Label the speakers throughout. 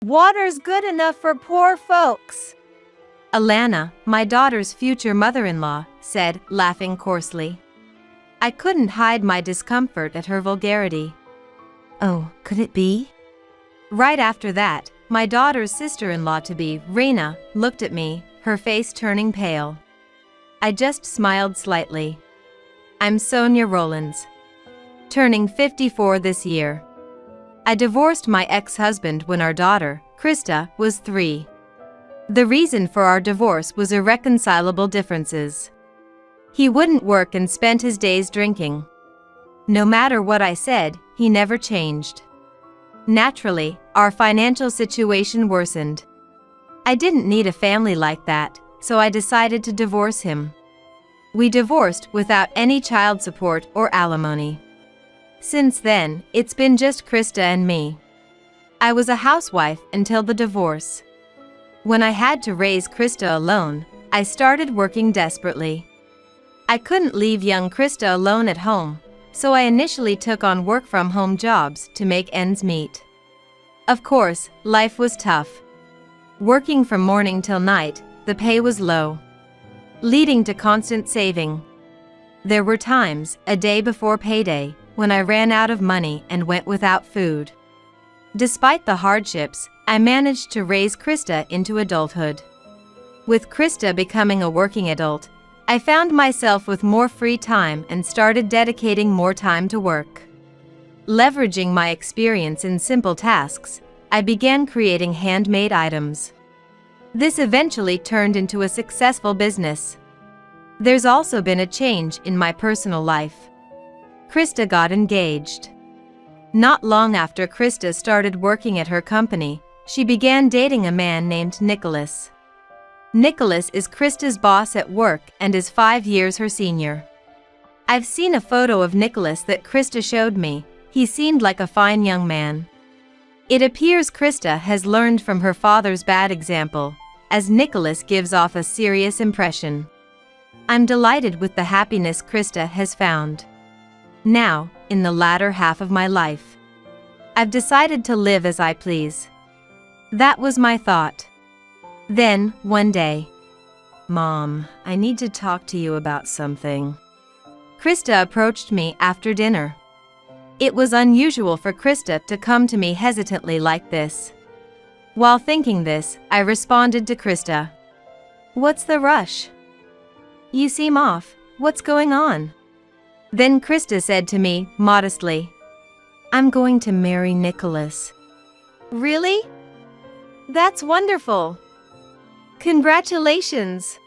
Speaker 1: Water's good enough for poor folks. Alana, my daughter's future mother-in-law, said, laughing coarsely. I couldn't hide my discomfort at her vulgarity. Oh, could it be? Right after that, my daughter's sister-in-law-to-be, Raina, looked at me, her face turning pale. I just smiled slightly. I'm Sonia Rollins. Turning 54 this year. I divorced my ex-husband when our daughter, Christa, was 3. The reason for our divorce was irreconcilable differences. He wouldn't work and spent his days drinking. No matter what I said, he never changed. Naturally, our financial situation worsened. I didn't need a family like that, so I decided to divorce him. We divorced without any child support or alimony. Since then, it's been just Christa and me. I was a housewife until the divorce. When I had to raise Christa alone, I started working desperately. I couldn't leave young Christa alone at home, so I initially took on work-from-home jobs to make ends meet. Of course, life was tough. Working from morning till night, the pay was low, leading to constant saving. There were times, a day before payday, when I ran out of money and went without food. Despite the hardships, I managed to raise Christa into adulthood. With Christa becoming a working adult, I found myself with more free time and started dedicating more time to work. Leveraging my experience in simple tasks, I began creating handmade items. This eventually turned into a successful business. There's also been a change in my personal life. Christa got engaged. Not long after Christa started working at her company, she began dating a man named Nicholas. Nicholas is Christa's boss at work and is 5 years her senior. I've seen a photo of Nicholas that Christa showed me. He seemed like a fine young man. It appears Christa has learned from her father's bad example, as Nicholas gives off a serious impression. I'm delighted with the happiness Christa has found. Now, in the latter half of my life, I've decided to live as I please. That was my thought. Then, one day, Mom, I need to talk to you about something. Christa approached me after dinner. It was unusual for Christa to come to me hesitantly like this. While thinking this, I responded to Christa. What's the rush? You seem off. What's going on? Then Christa said to me, modestly, I'm going to marry Nicholas. Really? That's wonderful. Congratulations.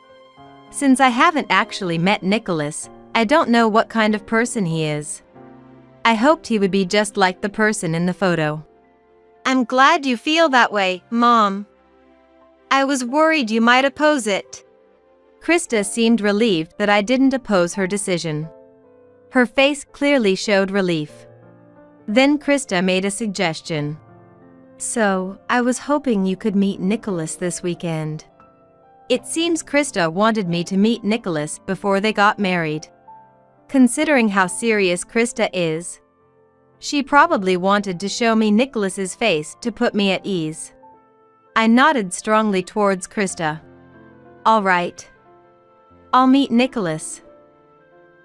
Speaker 1: Since I haven't actually met Nicholas, I don't know what kind of person he is. I hoped he would be just like the person in the photo. I'm glad you feel that way, Mom. I was worried you might oppose it. Christa seemed relieved that I didn't oppose her decision. Her face clearly showed relief. Then Christa made a suggestion. So, I was hoping you could meet Nicholas this weekend. It seems Christa wanted me to meet Nicholas before they got married. Considering how serious Christa is, she probably wanted to show me Nicholas's face to put me at ease. I nodded strongly towards Christa. All right. I'll meet Nicholas.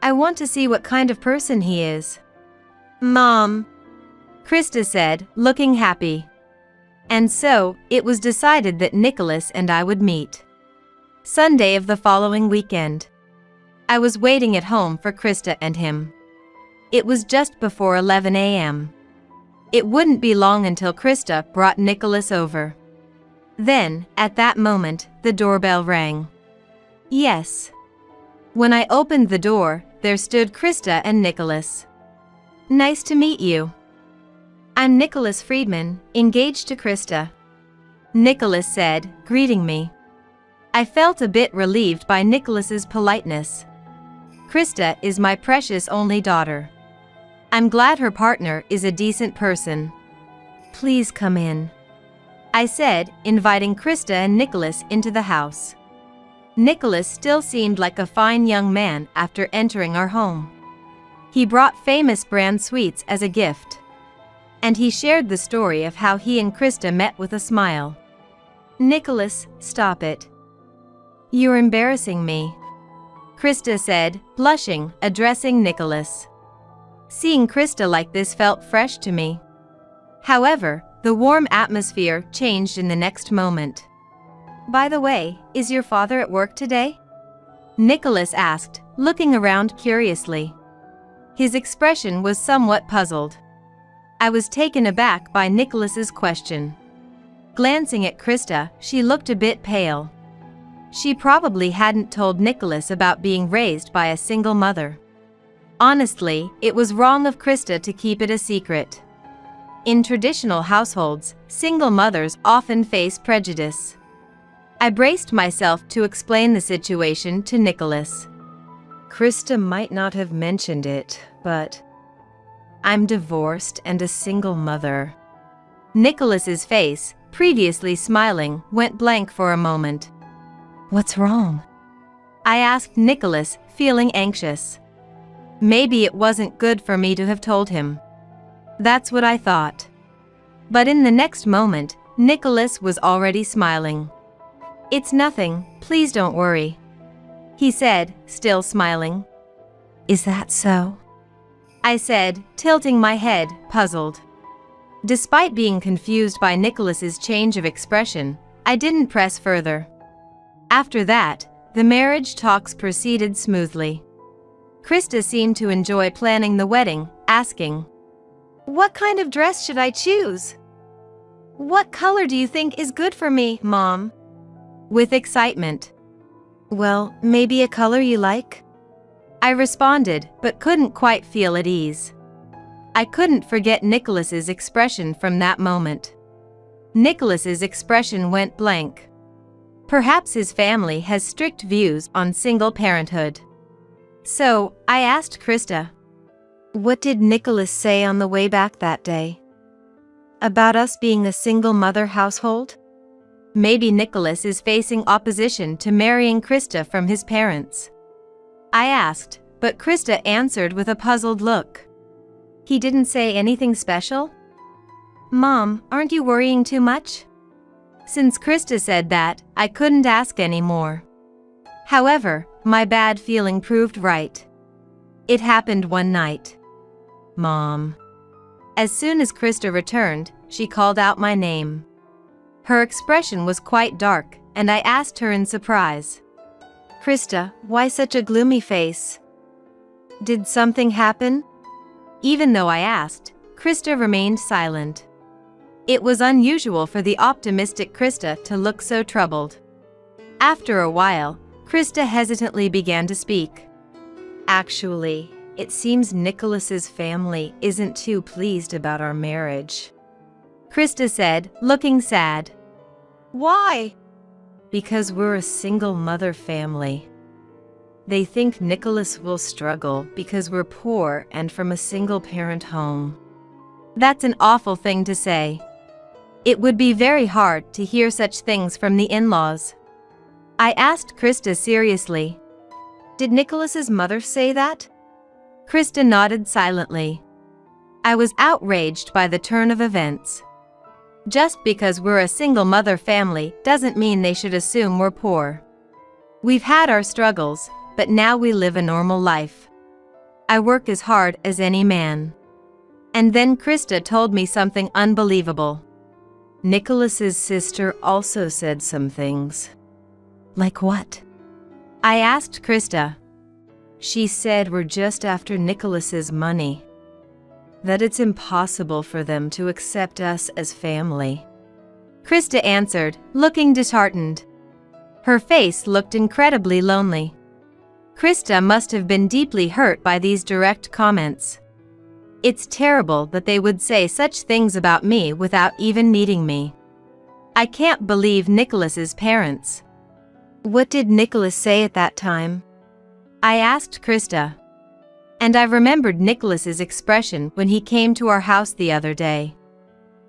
Speaker 1: I want to see what kind of person he is. Mom, Christa said, looking happy. And so, it was decided that Nicholas and I would meet. Sunday of the following weekend. I was waiting at home for Christa and him. It was just before 11 a.m. It wouldn't be long until Christa brought Nicholas over. Then, at that moment, the doorbell rang. Yes. When I opened the door, there stood Christa and Nicholas. Nice to meet you. I'm Nicholas Friedman, engaged to Christa. Nicholas said, greeting me. I felt a bit relieved by Nicholas's politeness. Christa is my precious only daughter. I'm glad her partner is a decent person. Please come in, I said, inviting Christa and Nicholas into the house. Nicholas still seemed like a fine young man after entering our home. He brought famous brand sweets as a gift. and he shared the story of how he and Christa met with a smile. "Nicholas, stop it. You're embarrassing me," Christa said, blushing, addressing Nicholas. Seeing Christa like this felt fresh to me. However, the warm atmosphere changed in the next moment. "By the way, is your father at work today?" Nicholas asked, looking around curiously. His expression was somewhat puzzled. I was taken aback by Nicholas's question. Glancing at Christa, she looked a bit pale. She probably hadn't told Nicholas about being raised by a single mother. Honestly, it was wrong of Christa to keep it a secret. In traditional households, single mothers often face prejudice. I braced myself to explain the situation to Nicholas. "Christa might not have mentioned it, but I'm divorced and a single mother." Nicholas's face, previously smiling, went blank for a moment. "What's wrong?" I asked Nicholas, feeling anxious. Maybe it wasn't good for me to have told him. That's what I thought. But in the next moment, Nicholas was already smiling. "It's nothing, please don't worry," he said, still smiling. "Is that so?" I said, tilting my head, puzzled. Despite being confused by Nicholas's change of expression, I didn't press further. After that, the marriage talks proceeded smoothly. Christa seemed to enjoy planning the wedding, asking, "What kind of dress should I choose? What color do you think is good for me, Mom?" With excitement. "Well, maybe a color you like?" I responded, but couldn't quite feel at ease. I couldn't forget Nicholas's expression from that moment. Nicholas's expression went blank. Perhaps his family has strict views on single parenthood. So, I asked Christa, "What did Nicholas say on the way back that day? About us being a single mother household?" Maybe Nicholas is facing opposition to marrying Christa from his parents. I asked, but Christa answered with a puzzled look. "He didn't say anything special?" "Mom, aren't you worrying too much?" Since Christa said that, I couldn't ask any more. However, my bad feeling proved right. It happened one night. "Mom." As soon as Christa returned, she called out my name. Her expression was quite dark, and I asked her in surprise, "Christa, why such a gloomy face? Did something happen?" Even though I asked, Christa remained silent. It was unusual for the optimistic Christa to look so troubled. After a while, Christa hesitantly began to speak. "Actually, it seems Nicholas's family isn't too pleased about our marriage," Christa said, looking sad. "Why?" "Because we're a single mother family. They think Nicholas will struggle because we're poor and from a single parent home." That's an awful thing to say. It would be very hard to hear such things from the in-laws. I asked Christa seriously, "Did Nicholas's mother say that?" Christa nodded silently. I was outraged by the turn of events. Just because we're a single mother family doesn't mean they should assume we're poor. We've had our struggles, but now we live a normal life. I work as hard as any man. And then Christa told me something unbelievable. Nicholas's sister also said some things. "Like what?" I asked Christa. "She said we're just after Nicholas's money. That it's impossible for them to accept us as family." Christa answered, looking disheartened. Her face looked incredibly lonely. Christa must have been deeply hurt by these direct comments. It's terrible that they would say such things about me without even meeting me. I can't believe Nicholas's parents. "What did Nicholas say at that time?" I asked Christa. And I remembered Nicholas's expression when he came to our house the other day.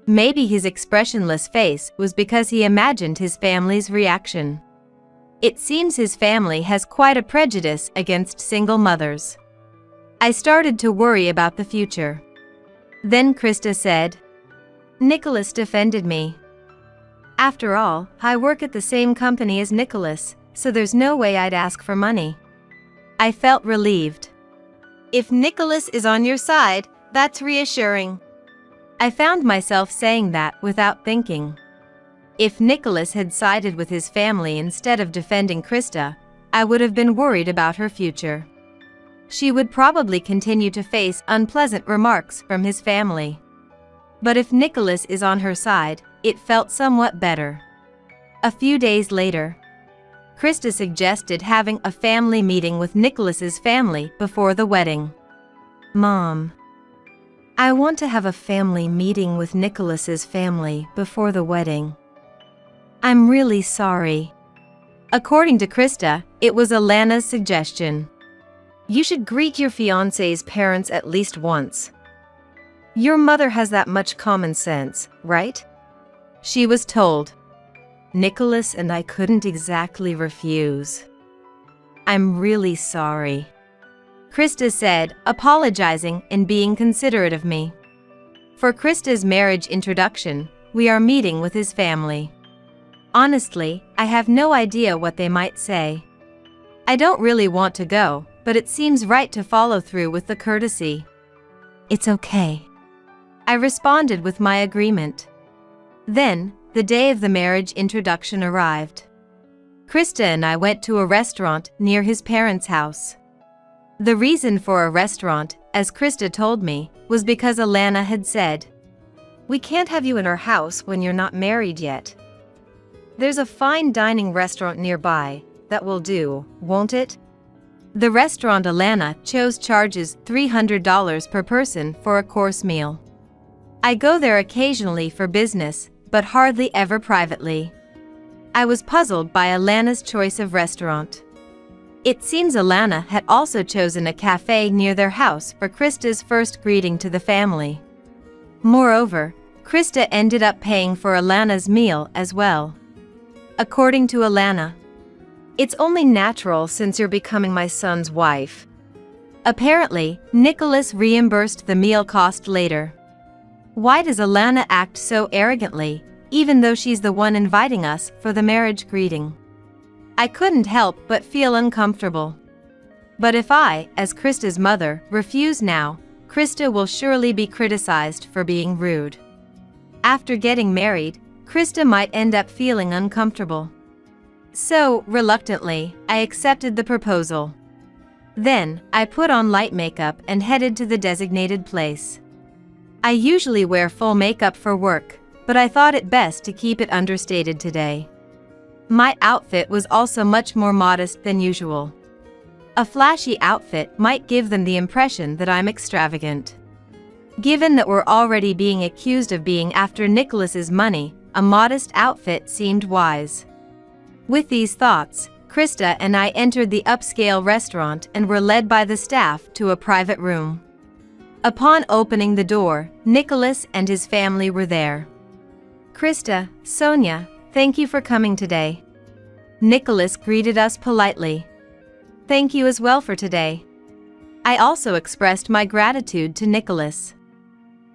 Speaker 1: Maybe his expressionless face was because he imagined his family's reaction. It seems his family has quite a prejudice against single mothers. I started to worry about the future. Then Christa said, Nicholas defended me. After all, I work at the same company as Nicholas, so there's no way I'd ask for money. I felt relieved. If Nicholas is on your side, that's reassuring. I found myself saying that without thinking. If Nicholas had sided with his family instead of defending Christa, I would have been worried about her future. She would probably continue to face unpleasant remarks from his family. But if Nicholas is on her side, it felt somewhat better. A few days later, Christa suggested having a family meeting with Nicholas's family before the wedding. Mom, I want to have a family meeting with Nicholas's family before the wedding. I'm really sorry. According to Christa, it was Elena's suggestion. You should greet your fiance's parents at least once. Your mother has that much common sense, right? She was told. Nicholas and I couldn't exactly refuse. I'm really sorry, Christa said, apologizing and being considerate of me. For Christa's marriage introduction, we are meeting with his family. Honestly, I have no idea what they might say. I don't really want to go, but it seems right to follow through with the courtesy. It's okay, I responded with my agreement. Then, the day of the marriage introduction arrived. Christa and I went to a restaurant near his parents' house. The reason for a restaurant, as Christa told me, was because Alana had said, "We can't have you in our house when you're not married yet. There's a fine dining restaurant nearby, that will do, won't it?" The restaurant Alana chose charges $300 per person for a course meal. I go there occasionally for business, but hardly ever privately. I was puzzled by Alana's choice of restaurant. It seems Alana had also chosen a cafe near their house for Christa's first greeting to the family. Moreover, Christa ended up paying for Alana's meal as well. According to Alana, "It's only natural since you're becoming my son's wife." Apparently, Nicholas reimbursed the meal cost later. Why does Alana act so arrogantly, even though she's the one inviting us for the marriage greeting? I couldn't help but feel uncomfortable. But if I, as Christa's mother, refuse now, Christa will surely be criticized for being rude. After getting married, Christa might end up feeling uncomfortable. So, reluctantly, I accepted the proposal. Then, I put on light makeup and headed to the designated place. I usually wear full makeup for work, but I thought it best to keep it understated today. My outfit was also much more modest than usual. A flashy outfit might give them the impression that I'm extravagant. Given that we're already being accused of being after Nicholas's money, a modest outfit seemed wise. With these thoughts, Christa and I entered the upscale restaurant and were led by the staff to a private room. Upon opening the door, Nicholas and his family were there. "Christa, Sonia, thank you for coming today." Nicholas greeted us politely. "Thank you as well for today." I also expressed my gratitude to Nicholas.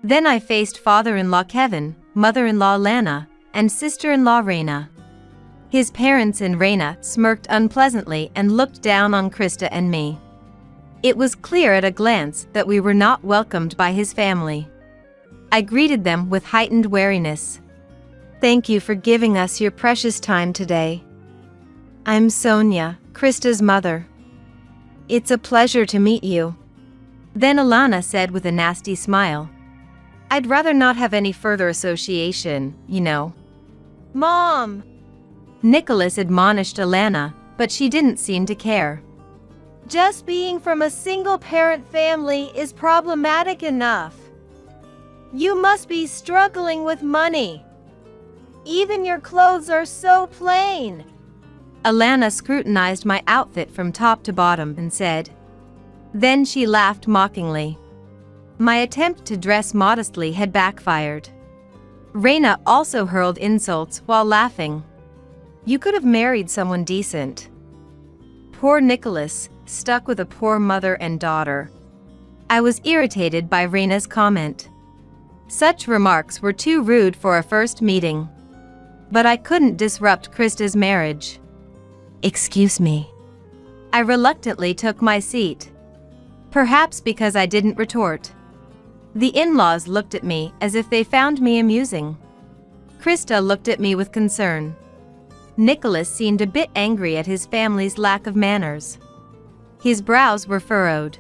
Speaker 1: Then I faced father-in-law Kevin, mother-in-law Alana, and sister-in-law Raina. His parents and Raina smirked unpleasantly and looked down on Christa and me. It was clear at a glance that we were not welcomed by his family. I greeted them with heightened wariness. "Thank you for giving us your precious time today. I'm Sonia, Christa's mother. It's a pleasure to meet you." Then Alana said with a nasty smile, "I'd rather not have any further association, you know." "Mom!" Nicholas admonished Alana, but she didn't seem to care. "Just being from a single-parent family is problematic enough. You must be struggling with money. Even your clothes are so plain." Alana scrutinized my outfit from top to bottom and said. Then she laughed mockingly. My attempt to dress modestly had backfired. Raina also hurled insults while laughing. "You could have married someone decent." Poor Nicholas, stuck with a poor mother and daughter. I was irritated by Raina's comment. Such remarks were too rude for a first meeting. But I couldn't disrupt Christa's marriage. "Excuse me." I reluctantly took my seat. Perhaps because I didn't retort. The in-laws looked at me as if they found me amusing. Christa looked at me with concern. Nicholas seemed a bit angry at his family's lack of manners. His brows were furrowed.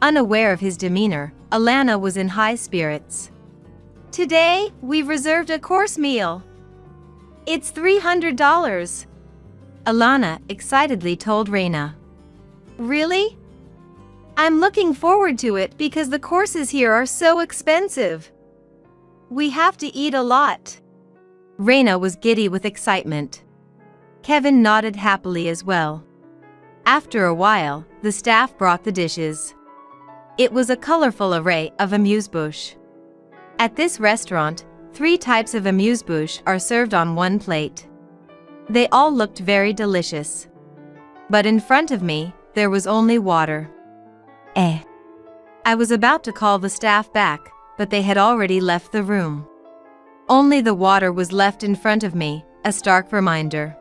Speaker 1: Unaware of his demeanor, Alana was in high spirits. "Today, we've reserved a course meal. It's $300. Alana excitedly told Raina. "Really? I'm looking forward to it because the courses here are so expensive. We have to eat a lot." Raina was giddy with excitement. Kevin nodded happily as well. After a while, the staff brought the dishes. It was a colorful array of amuse-bouche. At this restaurant, 3 types of amuse-bouche are served on one plate. They all looked very delicious. But in front of me, there was only water. I was about to call the staff back, but they had already left the room. Only the water was left in front of me, a stark reminder.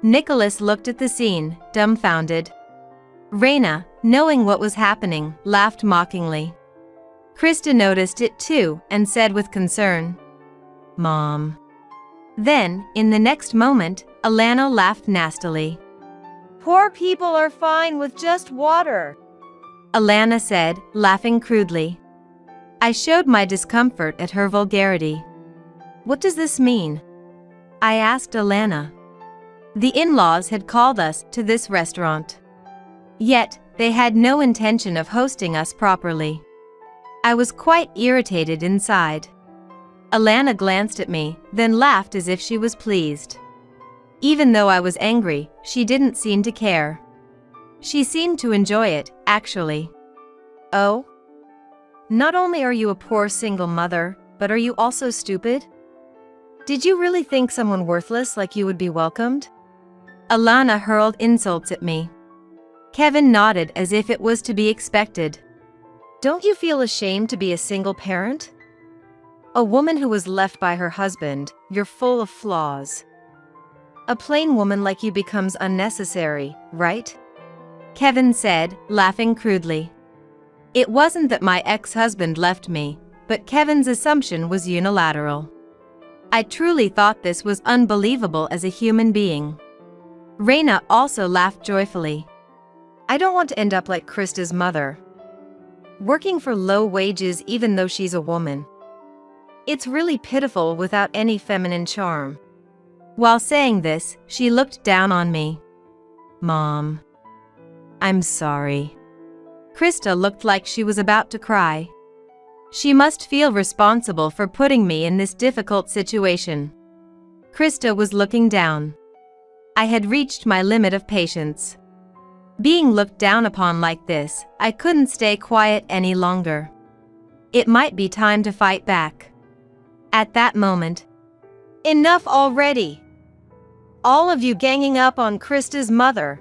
Speaker 1: Nicholas looked at the scene, dumbfounded. Raina, knowing what was happening, laughed mockingly. Christa noticed it too and said with concern, "Mom." Then, in the next moment, Alana laughed nastily. "Poor people are fine with just water," Alana said, laughing crudely. I showed my discomfort at her vulgarity. "What does this mean?" I asked Alana. The in-laws had called us to this restaurant. Yet, they had no intention of hosting us properly. I was quite irritated inside. Alana glanced at me, then laughed as if she was pleased. Even though I was angry, she didn't seem to care. She seemed to enjoy it, actually. "Oh? Not only are you a poor single mother, but are you also stupid? Did you really think someone worthless like you would be welcomed?" Alana hurled insults at me. Kevin nodded as if it was to be expected. "Don't you feel ashamed to be a single parent? A woman who was left by her husband, you're full of flaws. A plain woman like you becomes unnecessary, right?" Kevin said, laughing crudely. It wasn't that my ex-husband left me, but Kevin's assumption was unilateral. I truly thought this was unbelievable as a human being. Raina also laughed joyfully. "I don't want to end up like Christa's mother. Working for low wages even though she's a woman. It's really pitiful without any feminine charm." While saying this, she looked down on me. "Mom, I'm sorry." Christa looked like she was about to cry. She must feel responsible for putting me in this difficult situation. Christa was looking down. I had reached my limit of patience. Being looked down upon like this, I couldn't stay quiet any longer. It might be time to fight back. At that moment, "Enough already! All of you ganging up on Christa's mother.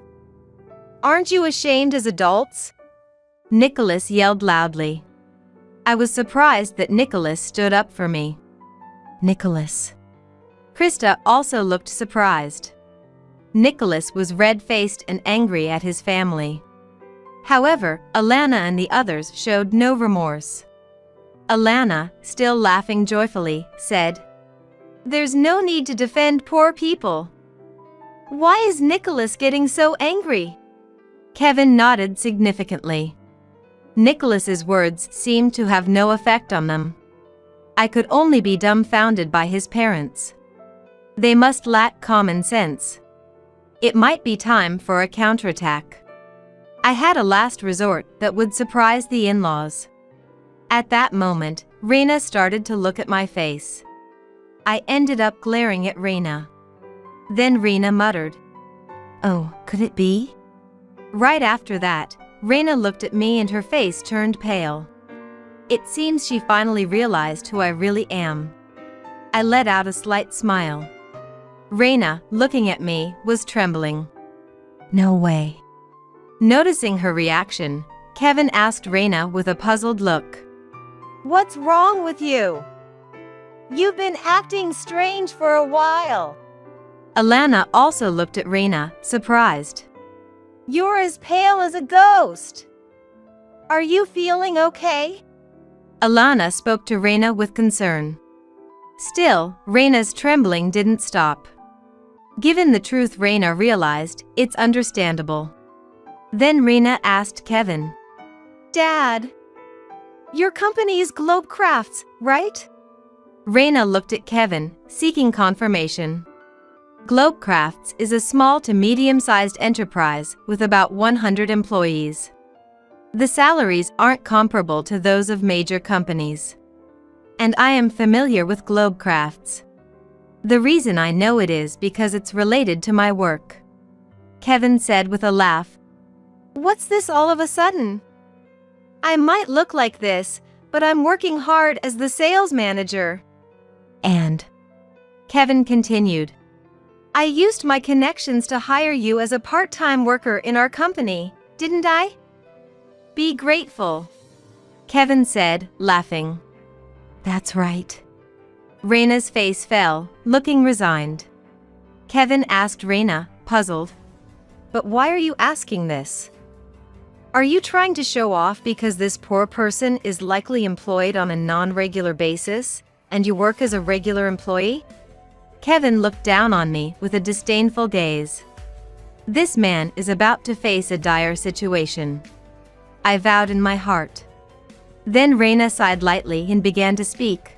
Speaker 1: Aren't you ashamed as adults?" Nicholas yelled loudly. I was surprised that Nicholas stood up for me. "Nicholas." Christa also looked surprised. Nicholas was red-faced and angry at his family. However, Alana and the others showed no remorse. Alana, still laughing joyfully, said, "There's no need to defend poor people. Why is Nicholas getting so angry?" Kevin nodded significantly. Nicholas's words seemed to have no effect on them. I could only be dumbfounded by his parents. They must lack common sense. It might be time for a counterattack. I had a last resort that would surprise the in-laws. At that moment, Raina started to look at my face. I ended up glaring at Raina. Then Raina muttered, "Oh, could it be?" Right after that, Raina looked at me and her face turned pale. It seems she finally realized who I really am. I let out a slight smile. Raina, looking at me, was trembling. "No way." Noticing her reaction, Kevin asked Raina with a puzzled look, What's wrong with you? You've been acting strange for a while. Alana also looked at Raina, surprised. You're as pale as a ghost. Are you feeling okay? Alana spoke to Raina with concern. Still, Raina's trembling didn't stop. Given the truth, Raina realized, it's understandable. Then Raina asked Kevin. Dad, your company is Glo Crafts, right? Raina looked at Kevin, seeking confirmation. Glo Crafts is a small to medium-sized enterprise with about 100 employees. The salaries aren't comparable to those of major companies. And I am familiar with Glo Crafts. The reason I know it is because it's related to my work. Kevin said with a laugh. What's this all of a sudden? I might look like this, but I'm working hard as the sales manager. And Kevin continued. I used my connections to hire you as a part-time worker in our company, didn't I? Be grateful. Kevin said, laughing. That's right. Raina's face fell, looking resigned. Kevin asked Raina, puzzled. But why are you asking this? Are you trying to show off because this poor person is likely employed on a non-regular basis, and you work as a regular employee? Kevin looked down on me with a disdainful gaze. This man is about to face a dire situation. I vowed in my heart. Then Raina sighed lightly and began to speak.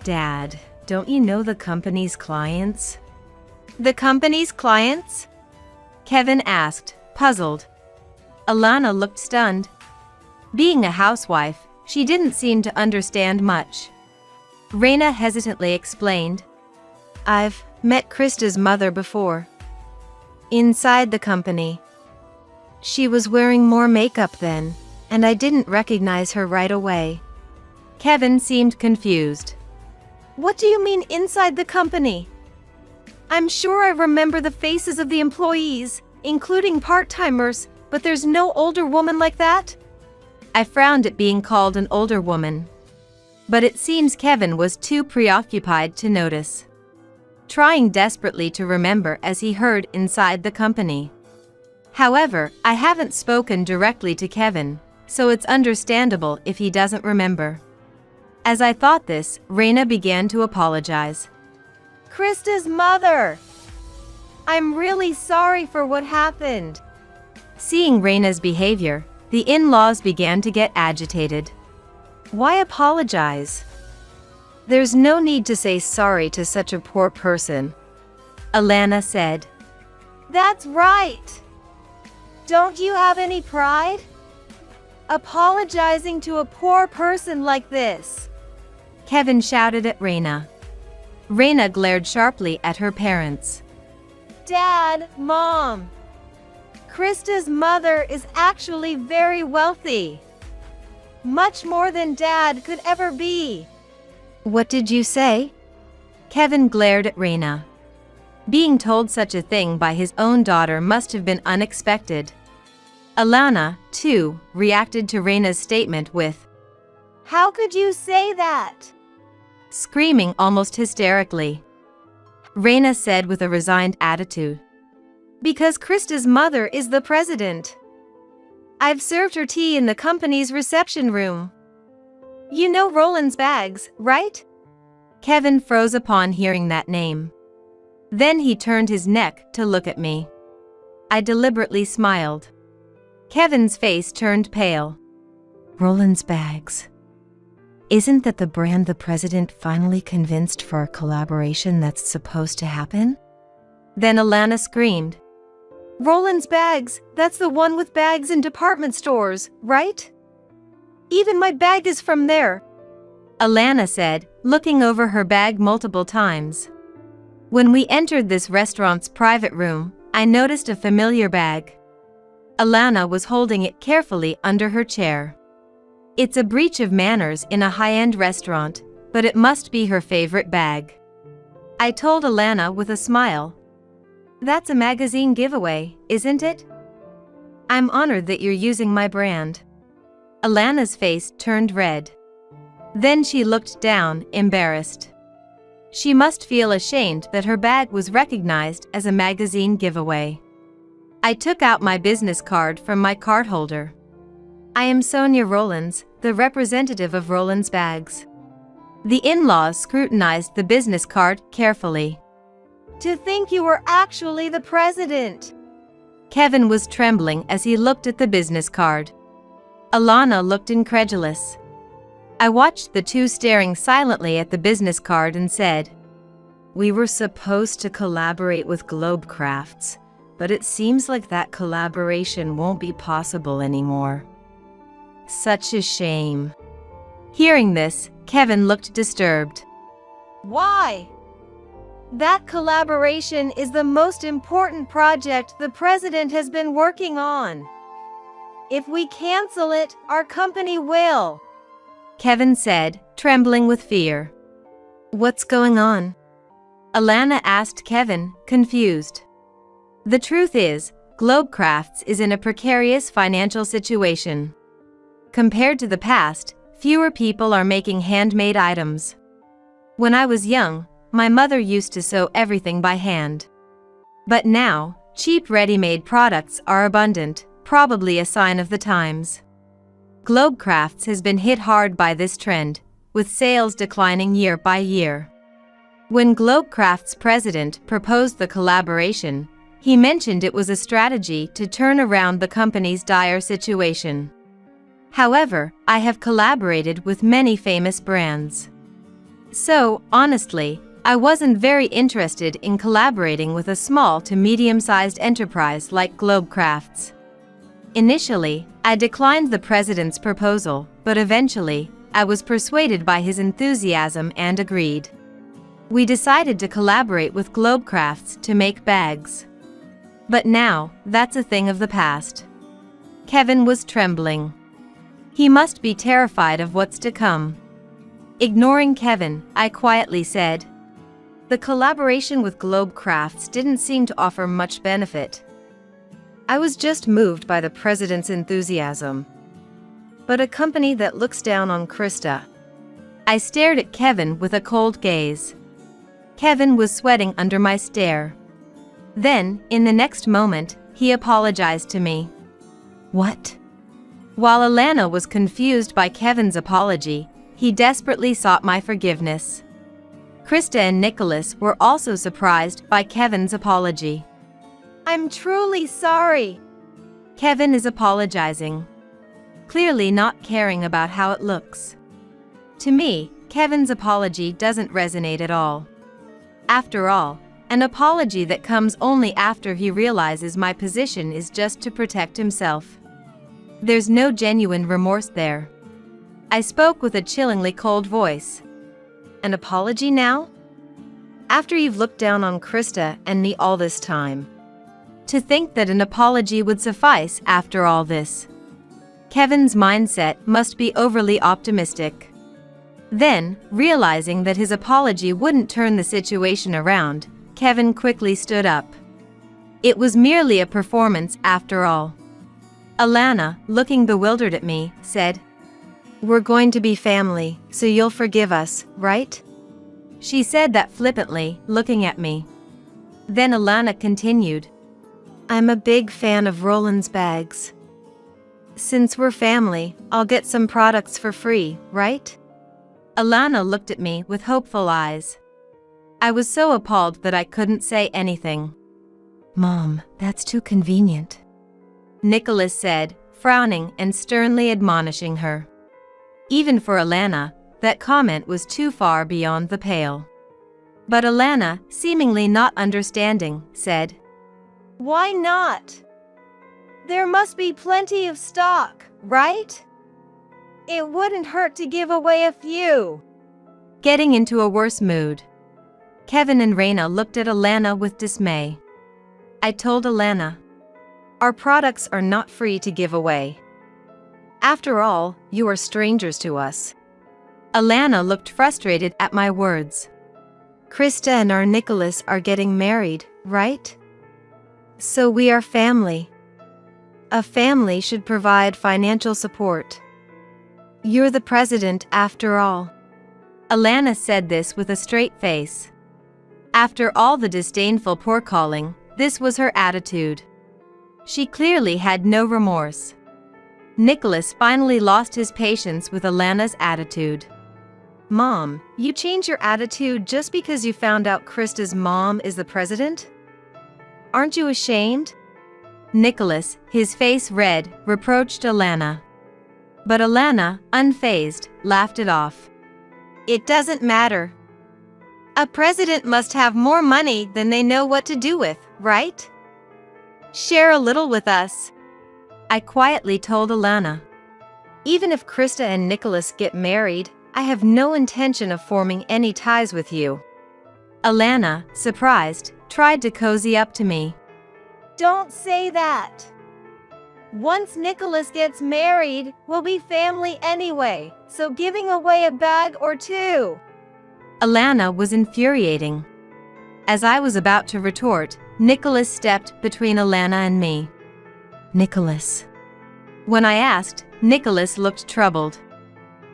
Speaker 1: Dad, don't you know the company's clients? The company's clients? Kevin asked, puzzled. Alana looked stunned. Being a housewife, she didn't seem to understand much. Raina hesitantly explained. I've met Christa's mother before. Inside the company. She was wearing more makeup then, and I didn't recognize her right away. Kevin seemed confused. What do you mean inside the company? I'm sure I remember the faces of the employees, including part-timers, but there's no older woman like that? I frowned at being called an older woman. But it seems Kevin was too preoccupied to notice. Trying desperately to remember as he heard inside the company. However, I haven't spoken directly to Kevin, so it's understandable if he doesn't remember. As I thought this, Raina began to apologize. Christa's mother! I'm really sorry for what happened. Seeing Raina's behavior, the in-laws began to get agitated. Why apologize? There's no need to say sorry to such a poor person. Alana said. That's right! Don't you have any pride? Apologizing to a poor person like this. Kevin shouted at Raina. Raina glared sharply at her parents. Dad, Mom! Christa's mother is actually very wealthy. Much more than Dad could ever be. What did you say? Kevin glared at Raina. Being told such a thing by his own daughter must have been unexpected. Alana, too, reacted to Raina's statement with, How could you say that? Screaming almost hysterically. Raina said with a resigned attitude. Because Christa's mother is the president. I've served her tea in the company's reception room. You know Roland's bags, right? Kevin froze upon hearing that name. Then he turned his neck to look at me. I deliberately smiled. Kevin's face turned pale. Roland's bags. Isn't that the brand the president finally convinced for a collaboration that's supposed to happen? Then Alana screamed. Roland's bags, that's the one with bags in department stores, right? Even my bag is from there. Alana said, looking over her bag multiple times. When we entered this restaurant's private room, I noticed a familiar bag. Alana was holding it carefully under her chair. It's a breach of manners in a high-end restaurant, but it must be her favorite bag. I told Alana with a smile. That's a magazine giveaway, isn't it? I'm honored that you're using my brand. Alana's face turned red. Then she looked down, embarrassed. She must feel ashamed that her bag was recognized as a magazine giveaway. I took out my business card from my card holder. I am Sonia Rollins, the representative of Rollins Bags. The in-laws scrutinized the business card carefully.
Speaker 2: To think you were actually the president!
Speaker 1: Kevin was trembling as he looked at the business card. Alana looked incredulous. I watched the two staring silently at the business card and said, "We were supposed to collaborate with Glo Crafts, but it seems like that collaboration won't be possible anymore. Such a shame." Hearing this, Kevin looked disturbed.
Speaker 2: Why? That collaboration is the most important project the president has been working on. If we cancel it, our company will,
Speaker 1: Kevin said, trembling with fear. "What's going on?" Alana asked Kevin, confused. The truth is, Glo Crafts is in a precarious financial situation. Compared to the past, fewer people are making handmade items. When I was young, my mother used to sew everything by hand. But now, cheap ready-made products are abundant, probably a sign of the times. Glo Crafts has been hit hard by this trend, with sales declining year by year. When Glo Crafts' president proposed the collaboration, he mentioned it was a strategy to turn around the company's dire situation. However, I have collaborated with many famous brands. So, honestly, I wasn't very interested in collaborating with a small to medium-sized enterprise like Glo Crafts. Initially, I declined the president's proposal, but eventually, I was persuaded by his enthusiasm and agreed. We decided to collaborate with Glo Crafts to make bags. But now, that's a thing of the past. Kevin was trembling. He must be terrified of what's to come. Ignoring Kevin, I quietly said, "The collaboration with Glo Crafts didn't seem to offer much benefit. I was just moved by the president's enthusiasm. But a company that looks down on Christa." I stared at Kevin with a cold gaze. Kevin was sweating under my stare. Then, in the next moment, he apologized to me. "What?" While Alena was confused by Kevin's apology, he desperately sought my forgiveness. Christa and Nicholas were also surprised by Kevin's apology.
Speaker 2: "I'm truly sorry."
Speaker 1: Kevin is apologizing, clearly not caring about how it looks. To me, Kevin's apology doesn't resonate at all. After all, an apology that comes only after he realizes my position is just to protect himself. There's no genuine remorse there. I spoke with a chillingly cold voice. "An apology now? After you've looked down on Christa and me all this time? To think that an apology would suffice after all this." Kevin's mindset must be overly optimistic. Then, realizing that his apology wouldn't turn the situation around, Kevin quickly stood up. It was merely a performance after all. Alana, looking bewildered at me, said, "We're going to be family, so you'll forgive us, right?" She said that flippantly, looking at me. Then Alana continued, "I'm a big fan of Rollins Bags. Since we're family, I'll get some products for free, right?" Alana looked at me with hopeful eyes. I was so appalled that I couldn't say anything. "Mom, that's too convenient," Nicholas said, frowning and sternly admonishing her. Even for Alana, that comment was too far beyond the pale. But Alana, seemingly not understanding, said,
Speaker 2: "Why not? There must be plenty of stock, right? It wouldn't hurt to give away a few."
Speaker 1: Getting into a worse mood, Kevin and Raina looked at Alana with dismay. I told Alana, "Our products are not free to give away. After all, you are strangers to us." Alana looked frustrated at my words. "Christa and our Nicholas are getting married, right? So we are family. A family should provide financial support."
Speaker 2: You're the president after all.
Speaker 1: Alana said this with a straight face. After all the disdainful poor-calling, this was her attitude. She clearly had no remorse. Nicholas finally lost his patience with Alana's attitude.
Speaker 2: Mom, you change your attitude just because you found out Christa's mom is the president? Aren't you ashamed?
Speaker 1: Nicholas, his face red, reproached Alana. But Alana, unfazed, laughed it off.
Speaker 2: It doesn't matter. A president must have more money than they know what to do with, right? Share a little with us.
Speaker 1: I quietly told Alana.
Speaker 2: Even if Christa and Nicholas get married, I have no intention of forming any ties with you.
Speaker 1: Alana, surprised, tried to cozy up to me.
Speaker 2: Don't say that. Once Nicholas gets married, we'll be family anyway, so giving away a bag or two.
Speaker 1: Alana was infuriating. As I was about to retort, Nicholas stepped between Alana and me.
Speaker 2: Nicholas.
Speaker 1: When I asked, Nicholas looked troubled.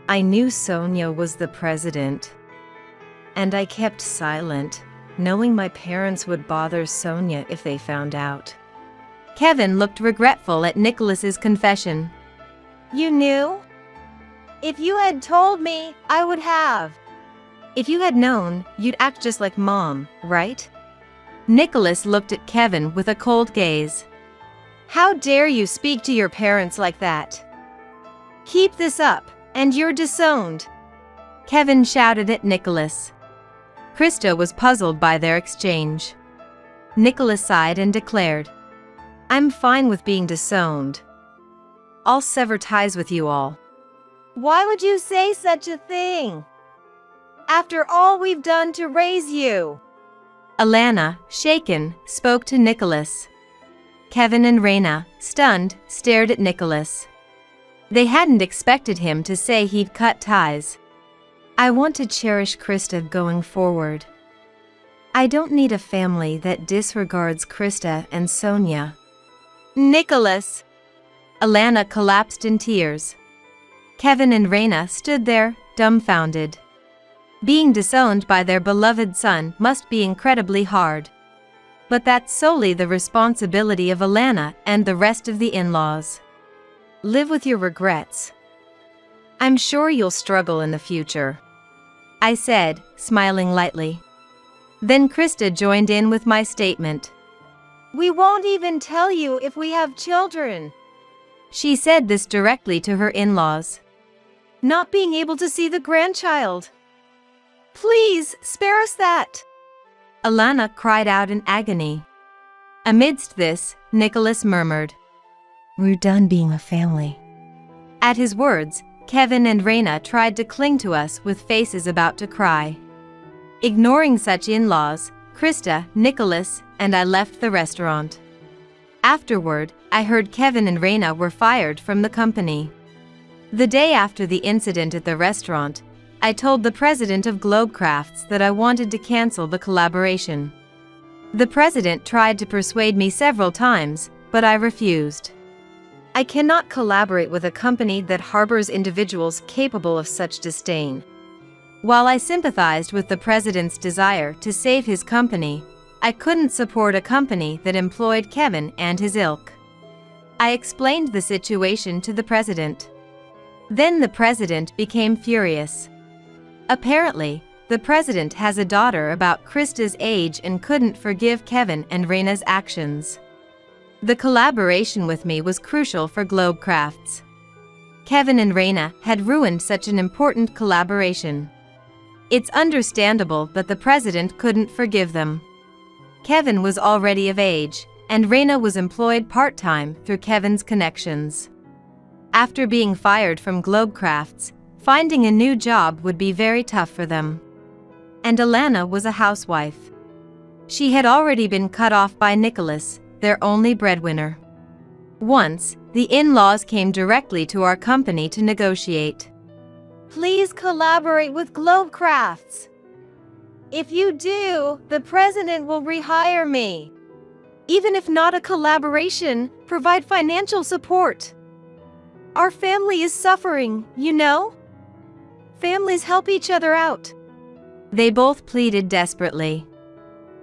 Speaker 2: I knew Sonia was the president. And I kept silent, knowing my parents would bother Sonia if they found out.
Speaker 1: Kevin looked regretful at Nicholas's confession.
Speaker 2: You knew? If you had told me, I would have. If you had known, you'd act just like Mom, right?
Speaker 1: Nicholas looked at Kevin with a cold gaze.
Speaker 2: How dare you speak to your parents like that? Keep this up, and you're disowned.
Speaker 1: Kevin shouted at Nicholas. Christa was puzzled by their exchange. Nicholas sighed and declared,
Speaker 2: I'm fine with being disowned. I'll sever ties with you all. Why would you say such a thing? After all we've done to raise you.
Speaker 1: Alana, shaken, spoke to Nicholas. Kevin and Raina, stunned, stared at Nicholas. They hadn't expected him to say he'd cut ties.
Speaker 2: I want to cherish Christa going forward. I don't need a family that disregards Christa and Sonia.
Speaker 1: Nicholas! Alana collapsed in tears. Kevin and Raina stood there, dumbfounded. Being disowned by their beloved son must be incredibly hard. But that's solely the responsibility of Alana and the rest of the in-laws.
Speaker 2: Live with your regrets. I'm sure you'll struggle in the future,
Speaker 1: I said, smiling lightly. Then Christa joined in with my statement.
Speaker 2: We won't even tell you if we have children.
Speaker 1: She said this directly to her in-laws.
Speaker 2: Not being able to see the grandchild. Please, spare us that.
Speaker 1: Alana cried out in agony. Amidst this, Nicholas murmured,
Speaker 2: We're done being a family.
Speaker 1: At his words, Kevin and Raina tried to cling to us with faces about to cry. Ignoring such in-laws, Christa, Nicholas, and I left the restaurant. Afterward, I heard Kevin and Raina were fired from the company. The day after the incident at the restaurant, I told the president of Glo Crafts that I wanted to cancel the collaboration. The president tried to persuade me several times, but I refused.
Speaker 2: I cannot collaborate with a company that harbors individuals capable of such disdain.
Speaker 1: While I sympathized with the president's desire to save his company, I couldn't support a company that employed Kevin and his ilk. I explained the situation to the president. Then the president became furious. Apparently, the president has a daughter about Christa's age and couldn't forgive Kevin and Raina's actions. The collaboration with me was crucial for Glo Crafts. Kevin and Raina had ruined such an important collaboration. It's understandable that the president couldn't forgive them. Kevin was already of age, and Raina was employed part-time through Kevin's connections. After being fired from Glo Crafts, finding a new job would be very tough for them. And Alana was a housewife. She had already been cut off by Nicholas, their only breadwinner. Once, the in-laws came directly to our company to negotiate.
Speaker 2: Please collaborate with Glo Crafts. If you do, the president will rehire me. Even if not a collaboration, provide financial support. Our family is suffering, you know? Families help each other out.
Speaker 1: They both pleaded desperately.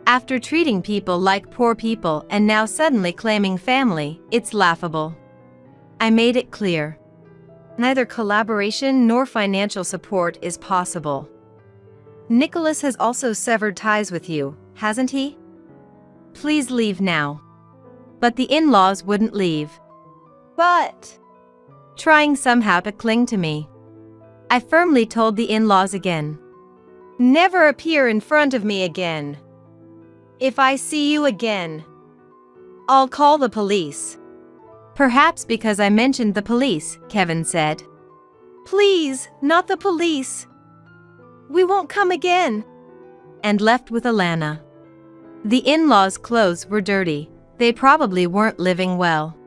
Speaker 1: After treating people like poor people and now suddenly claiming family, it's laughable. I made it clear. Neither collaboration nor financial support is possible. Nicholas has also severed ties with you, hasn't he? Please leave now. But the in-laws wouldn't leave.
Speaker 2: But
Speaker 1: Trying somehow to cling to me. I firmly told the in-laws again.
Speaker 2: never appear in front of me again. If I see you again, I'll call the police.
Speaker 1: Perhaps because I mentioned the police, Kevin said.
Speaker 2: Please, not the police. We won't come again.
Speaker 1: And left with Alana. The in-laws' clothes were dirty. They probably weren't living well.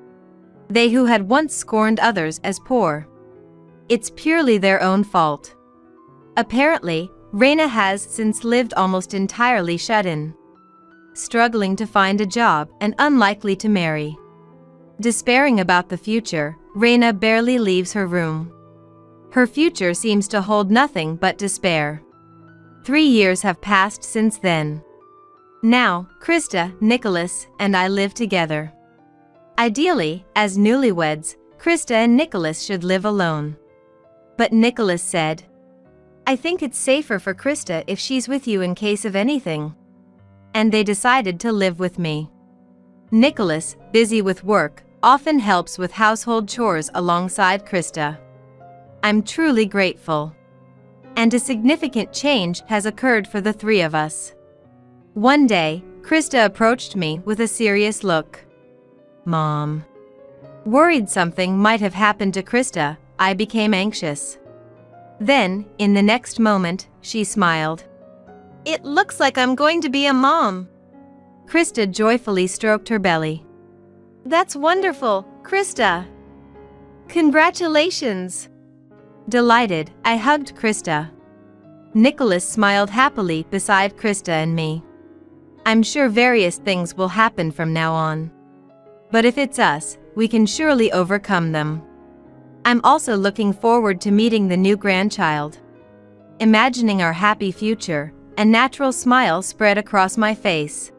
Speaker 1: They who had once scorned others as poor. It's purely their own fault. Apparently, Raina has since lived almost entirely shut in. Struggling to find a job and unlikely to marry. Despairing about the future, Raina barely leaves her room. Her future seems to hold nothing but despair. 3 years have passed since then. Now, Christa, Nicholas, and I live together. Ideally, as newlyweds, Christa and Nicholas should live alone. But Nicholas said, I think it's safer for Christa if she's with you in case of anything. And they decided to live with me. Nicholas, busy with work, often helps with household chores alongside Christa. I'm truly grateful. And a significant change has occurred for the three of us. One day, Christa approached me with a serious look. Mom. Worried something might have happened to Christa, I became anxious. Then, in the next moment, she smiled.
Speaker 2: It looks like I'm going to be a mom.
Speaker 1: Christa joyfully stroked her belly.
Speaker 2: That's wonderful, Christa. Congratulations.
Speaker 1: Delighted, I hugged Christa. Nicholas smiled happily beside Christa and me. I'm sure various things will happen from now on. But if it's us, we can surely overcome them. I'm also looking forward to meeting the new grandchild. Imagining our happy future, a natural smile spread across my face.